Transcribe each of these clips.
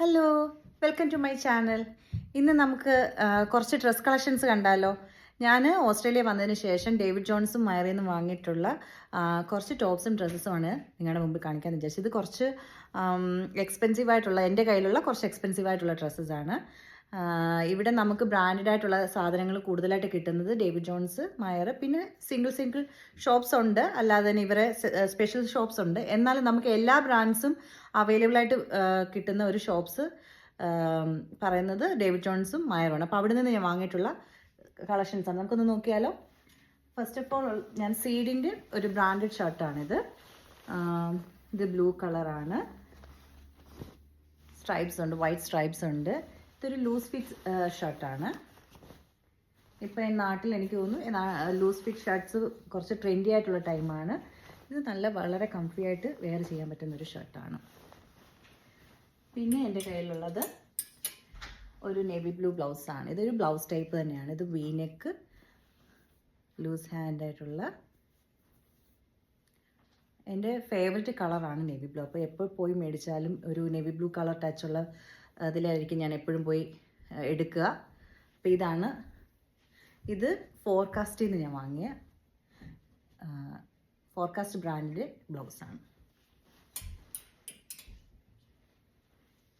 Hello, welcome to my channel. ഇന്ന് നമുക്ക് കുറച്ച് ഡ്രസ് കളക്ഷൻസ് കണ്ടാലോ. ഞാൻ ഓസ്ട്രേലിയ വന്നതിന് ശേഷം ഡേവിഡ് ജോൺസും മയറിൽ നിന്നും വാങ്ങിയിട്ടുള്ള കുറച്ച് ടോപ്സും ഡ്രസ്സസുമാണ് നിങ്ങളുടെ മുമ്പിൽ കാണിക്കാമെന്ന് വിചാരിച്ചു. ഇത് കുറച്ച് എക്സ്പെൻസീവ് ആയിട്ടുള്ള, എൻ്റെ കയ്യിലുള്ള കുറച്ച് എക്സ്പെൻസീവ് ആയിട്ടുള്ള ഡ്രസ്സസാണ്. ഇവിടെ നമുക്ക് ബ്രാൻഡഡ് ആയിട്ടുള്ള സാധനങ്ങൾ കൂടുതലായിട്ട് കിട്ടുന്നത് ഡേവിഡ് ജോൺസ്, മയർ, പിന്നെ സിംഗിൾ ഷോപ്സ് ഉണ്ട്, അല്ലാതെ തന്നെ ഇവരെ സ്പെഷ്യൽ ഷോപ്സ് ഉണ്ട്. എന്നാലും നമുക്ക് എല്ലാ ബ്രാൻഡ്സും അവൈലബിൾ ആയിട്ട് കിട്ടുന്ന ഒരു ഷോപ്സ് പറയുന്നത് ഡേവിഡ് ജോൺസും മയറുമാണ്. അപ്പോൾ അവിടെ നിന്ന് ഞാൻ വാങ്ങിയിട്ടുള്ള കളക്ഷൻസാണ്. നമുക്കൊന്ന് നോക്കിയാലോ. ഫസ്റ്റ് ഓഫ് ഓൾ ഞാൻ സീഡിൻ്റെ ഒരു ബ്രാൻഡഡ് ഷർട്ടാണിത്. ഇത് ബ്ലൂ കളറാണ്, സ്ട്രൈപ്സ് ഉണ്ട്, വൈറ്റ് സ്ട്രൈപ്സ് ഉണ്ട്. ഇതൊരു ലൂസ് ഫിറ്റ് ഷർട്ടാണ്. ഇപ്പം ഈ നാട്ടിൽ എനിക്ക് തോന്നുന്നു ലൂസ് ഫിറ്റ് ഷർട്ട്സ് കുറച്ച് ട്രെൻഡി ആയിട്ടുള്ള ടൈമാണ്. ഇത് വളരെ കംഫി ആയിട്ട് വെയർ ചെയ്യാൻ പറ്റുന്നൊരു ഷർട്ടാണ്. പിന്നെ എൻ്റെ കയ്യിലുള്ളത് ഒരു നേവി ബ്ലൂ ബ്ലൗസാണ്. ഇതൊരു ബ്ലൗസ് ടൈപ്പ് തന്നെയാണ്. ഇത് വീനെക്ക്, ലൂസ് ഹാൻഡായിട്ടുള്ള എൻ്റെ ഫേവററ്റ് കളറാണ് നേവി ബ്ലൂ. അപ്പോൾ എപ്പോൾ പോയി മേടിച്ചാലും ഒരു നേവി ബ്ലൂ കളർ ടച്ചുള്ള അതിലായിരിക്കും ഞാൻ എപ്പോഴും പോയി എടുക്കുക. അപ്പോൾ ഇത് ഫോർകാസ്റ്റിൽ നിന്ന് ഞാൻ വാങ്ങിയ ഫോർകാസ്റ്റ് ബ്രാൻഡിൻ്റെ ബ്ലൗസാണ്.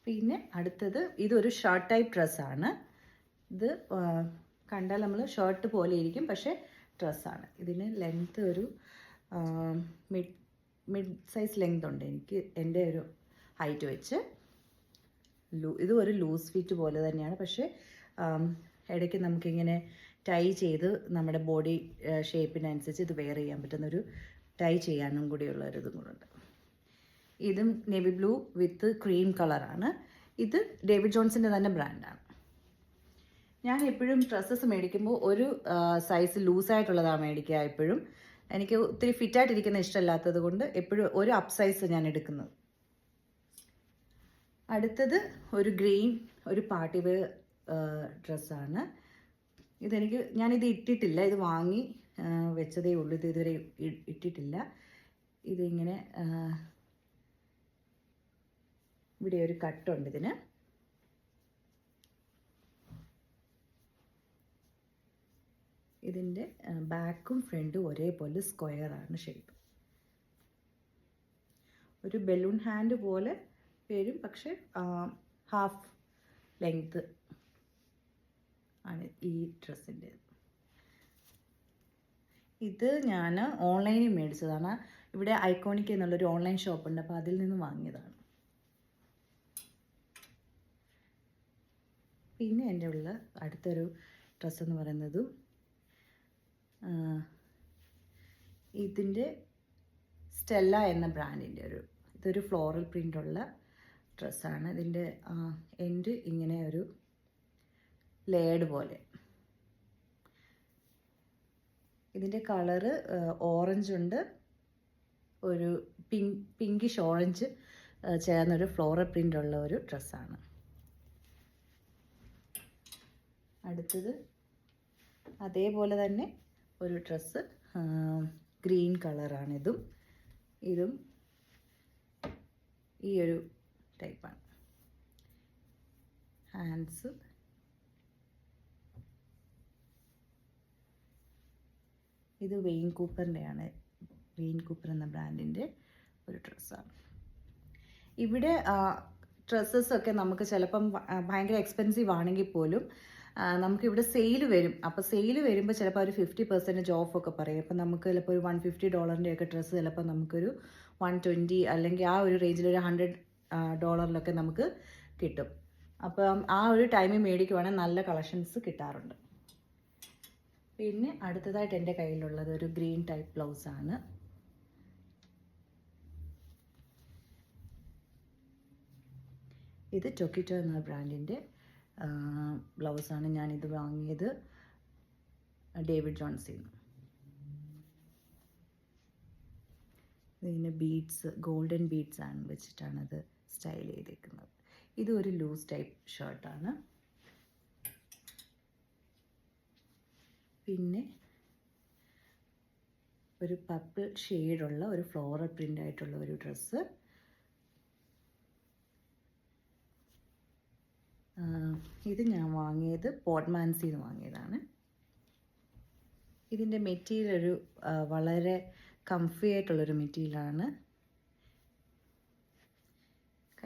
പിന്നെ അടുത്തത് ഇതൊരു ഷർട്ട് ടൈപ്പ് ഡ്രസ്സാണ്. ഇത് കണ്ടാൽ നമ്മൾ ഷർട്ട് പോലെ ഇരിക്കും, പക്ഷേ ഡ്രസ്സാണ്. ഇതിന് ലെങ്ത്ത് ഒരു മിഡ് സൈസ് ലെങ്ത് ഉണ്ട് എനിക്ക്, എൻ്റെ ഒരു ഹൈറ്റ് വെച്ച്. ഇത് ഒരു ലൂസ് ഫിറ്റ് പോലെ തന്നെയാണ്, പക്ഷേ ഇടയ്ക്ക് നമുക്കിങ്ങനെ ടൈ ചെയ്ത് നമ്മുടെ ബോഡി ഷേപ്പിനനുസരിച്ച് ഇത് വെയർ ചെയ്യാൻ പറ്റുന്നൊരു ടൈ ചെയ്യാനും കൂടിയുള്ള ഒരു ഇതും കൂടെ ഉണ്ട്. ഇതും നേവി ബ്ലൂ വിത്ത് ക്രീം കളറാണ്. ഇത് ഡേവിഡ് ജോൺസിൻ്റെ തന്നെ ബ്രാൻഡാണ്. ഞാൻ എപ്പോഴും ഡ്രസ്സസ് മേടിക്കുമ്പോൾ ഒരു സൈസ് ലൂസായിട്ടുള്ളതാണ് മേടിക്കുക. എപ്പോഴും എനിക്ക് ഒത്തിരി ഫിറ്റായിട്ടിരിക്കുന്ന ഇഷ്ടമല്ലാത്തത് കൊണ്ട് എപ്പോഴും ഒരു അപ്പ് സൈസ് ഞാൻ എടുക്കുന്നത്. അടുത്തത് ഒരു ഗ്രീൻ ഒരു പാർട്ടി വെയർ ഡ്രസ്സാണ്. ഞാനിത് ഇട്ടിട്ടില്ല, ഇത് വാങ്ങി വെച്ചതേ ഉള്ളൂ. ഇത് ഇതുവരെ ഇട്ടിട്ടില്ല. ഇതിങ്ങനെ ഇവിടെ ഒരു കട്ടുണ്ട് ഇതിന്. ഇതിൻ്റെ ബാക്കും ഫ്രണ്ടും ഒരേപോലെ സ്ക്വയറാണ് ഷേപ്പ്. ഒരു ബലൂൺ ഹാൻഡ് പോലെ വരും, പക്ഷേ ഹാഫ് ലെങ്ത് ആണ് ഈ ഡ്രസ്സിൻ്റെ. ഇത് ഞാൻ ഓൺലൈനിൽ മേടിച്ചതാണ്. ഇവിടെ ഐക്കോണിക് എന്നുള്ളൊരു ഓൺലൈൻ ഷോപ്പുണ്ട്, അപ്പോൾ അതിൽ നിന്ന് വാങ്ങിയതാണ്. പിന്നെ എൻ്റെ ഉള്ള അടുത്തൊരു ഡ്രസ്സ് എന്ന് പറയുന്നതും ഇതിൻ്റെ സ്റ്റെല്ല എന്ന ബ്രാൻഡിൻ്റെ ഇതൊരു ഫ്ലോറൽ പ്രിൻ്റുള്ള ഡ്രസ്സാണ്. ഇതിൻ്റെ എൻഡ് ഇങ്ങനെ ഒരു ലേഡ് പോലെ. ഇതിൻ്റെ കളറ് ഓറഞ്ച് ഉണ്ട്, ഒരു പിങ്കിഷ് ഓറഞ്ച് ചേർന്നൊരു ഫ്ലോറൽ പ്രിൻ്റുള്ള ഒരു ഡ്രസ്സാണ്. അടുത്തത് അതേപോലെ തന്നെ ഒരു ഡ്രസ്സ്, ഗ്രീൻ കളറാണിതും. ഇതും ഈ ഒരു ടൈപ്പാണ്. ഹാൻഡ്സ് ഇത് വെയിൻ കൂപ്പറിൻ്റെയാണ്. വെയിൻ കൂപ്പർ എന്ന ബ്രാൻഡിൻ്റെ ഒരു ഡ്രസ്സാണ്. ഇവിടെ ഡ്രസ്സസൊക്കെ നമുക്ക് ചിലപ്പം ഭയങ്കര എക്സ്പെൻസീവ് ആണെങ്കിൽ പോലും നമുക്കിവിടെ സെയിൽ വരും. അപ്പോൾ സെയിൽ വരുമ്പോൾ ചിലപ്പോൾ ഒരു 50% ഓഫൊക്കെ പറയും. അപ്പോൾ നമുക്ക് ചിലപ്പോൾ ഒരു $150 ഡ്രസ്സ് ചിലപ്പോൾ നമുക്കൊരു $120 അല്ലെങ്കിൽ ആ ഒരു റേഞ്ചിൽ ഒരു $100 നമുക്ക് കിട്ടും. അപ്പം ആ ഒരു ടൈമിൽ മേടിക്കുവാണെങ്കിൽ നല്ല കളക്ഷൻസ് കിട്ടാറുണ്ട്. പിന്നെ അടുത്തതായിട്ട് എൻ്റെ കയ്യിലുള്ളത് ഒരു ഗ്രീൻ ടൈപ്പ് ബ്ലൗസാണ്. ഇത് ടൊക്കിറ്റോ എന്ന ബ്രാൻഡിൻ്റെ ബ്ലൗസാണ്. ഞാനിത് വാങ്ങിയത് ഡേവിഡ് ജോൺസിൽ നിന്ന്. ഇതിന് ബീഡ്സ്, ഗോൾഡൻ ബീഡ്സ് ആണ് വെച്ചിട്ടാണത് സ്റ്റൈൽ ചെയ്തേക്കുന്നത്. ഇത് ഒരു ലൂസ് ടൈപ്പ് ഷർട്ടാണ്. പിന്നെ ഒരു പർപ്പിൾ ഷെയ്ഡുള്ള ഒരു ഫ്ലോറൽ പ്രിൻ്റ് ആയിട്ടുള്ള ഒരു ഡ്രസ്സ്. ഇത് ഞാൻ വാങ്ങിയത് പോട്ട്മാൻസിന്ന് വാങ്ങിയതാണ്. ഇതിൻ്റെ മെറ്റീരിയൽ ഒരു വളരെ കംഫി ആയിട്ടുള്ളൊരു മെറ്റീരിയലാണ്.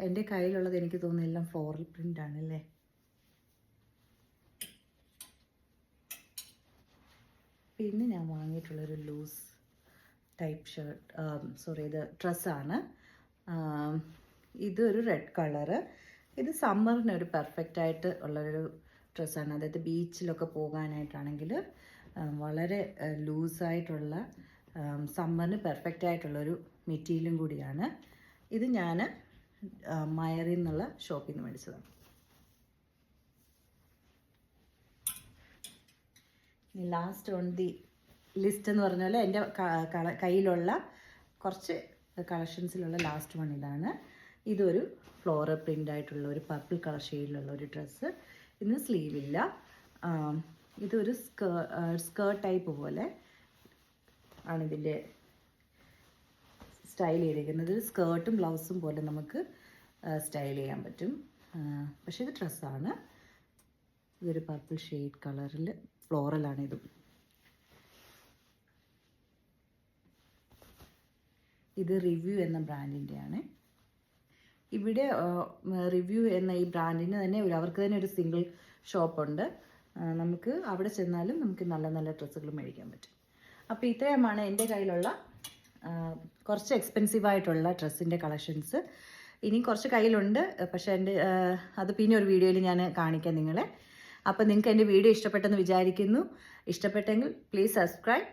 എൻ്റെ കയ്യിലുള്ളത് എനിക്ക് തോന്നുന്നു എല്ലാം ഫ്ലോറൽ പ്രിൻ്റ് ആണല്ലേ. പിന്നെ ഞാൻ വാങ്ങിയിട്ടുള്ളൊരു ലൂസ് ടൈപ്പ് ഷർട്ട് ഇത് ഡ്രസ്സാണ്. ഇതൊരു റെഡ് കളറ്. ഇത് സമ്മറിനൊരു പെർഫെക്റ്റായിട്ട് ഉള്ളൊരു ഡ്രസ്സാണ്. അതായത് ബീച്ചിലൊക്കെ പോകാനായിട്ടാണെങ്കിൽ വളരെ ലൂസായിട്ടുള്ള സമ്മറിന് പെർഫെക്റ്റ് ആയിട്ടുള്ളൊരു മെറ്റീരിയലും കൂടിയാണ്. ഇത് ഞാൻ മയറിൽ നിന്നുള്ള ഷോപ്പിൽ നിന്ന് മേടിച്ചതാണ്. ലാസ്റ്റ് ഓൺ ദി ലിസ്റ്റ് എന്ന് പറഞ്ഞാൽ എൻ്റെ കയ്യിലുള്ള കുറച്ച് കളക്ഷൻസിലുള്ള ലാസ്റ്റ് വൺ ഇതാണ്. ഇതൊരു ഫ്ലോറൽ പ്രിൻ്റ് ആയിട്ടുള്ള ഒരു പർപ്പിൾ കളർ ഷെയ്ഡിലുള്ള ഒരു ഡ്രസ്സ്. ഇതിന് സ്ലീവില്ല. ഇതൊരു സ്കേർട്ട് ടൈപ്പ് പോലെ ആണ് ഇതിൻ്റെ സ്റ്റൈൽ ചെയ്തിരിക്കുന്നത്. ഒരു സ്കേർട്ടും ബ്ലൗസും പോലെ നമുക്ക് സ്റ്റൈൽ ചെയ്യാൻ പറ്റും. പക്ഷേ ഇത് ഡ്രസ്സാണ്. ഇതൊരു പർപ്പിൾ ഷെയ്ഡ് കളറിൽ ഫ്ലോറലാണ് ഇതും. ഇത് റിവ്യൂ എന്ന ബ്രാൻഡിൻ്റെയാണ്. ഇവിടെ റിവ്യൂ എന്ന ഈ ബ്രാൻഡിന് തന്നെ അവർക്ക് തന്നെ ഒരു സിംഗിൾ ഷോപ്പുണ്ട്. നമുക്ക് അവിടെ ചെന്നാലും നമുക്ക് നല്ല നല്ല ഡ്രസ്സുകൾ മേടിക്കാൻ പറ്റും. അപ്പോൾ ഇത്രയുമാണ് എൻ്റെ കയ്യിലുള്ള കുറച്ച് എക്സ്പെൻസീവായിട്ടുള്ള ഡ്രസ്സിൻ്റെ കളക്ഷൻസ്. ഇനിയും കുറച്ച് കയ്യിലുണ്ട്, പക്ഷേ അത് പിന്നെ ഒരു വീഡിയോയിൽ ഞാൻ കാണിക്കാം നിങ്ങളെ. അപ്പോൾ നിങ്ങൾക്ക് എൻ്റെ വീഡിയോ ഇഷ്ടപ്പെട്ടെന്ന് വിചാരിക്കുന്നു. ഇഷ്ടപ്പെട്ടെങ്കിൽ പ്ലീസ് സബ്സ്ക്രൈബ്,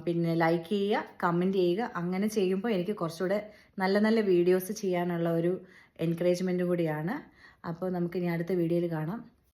പിന്നെ ലൈക്ക് ചെയ്യുക, കമൻറ്റ് ചെയ്യുക. അങ്ങനെ ചെയ്യുമ്പോൾ എനിക്ക് കുറച്ചുകൂടെ നല്ല നല്ല വീഡിയോസ് ചെയ്യാനുള്ള ഒരു എൻകറേജ്മെൻറ്റും കൂടിയാണ്. അപ്പോൾ നമുക്ക് ഇനി അടുത്ത വീഡിയോയിൽ കാണാം.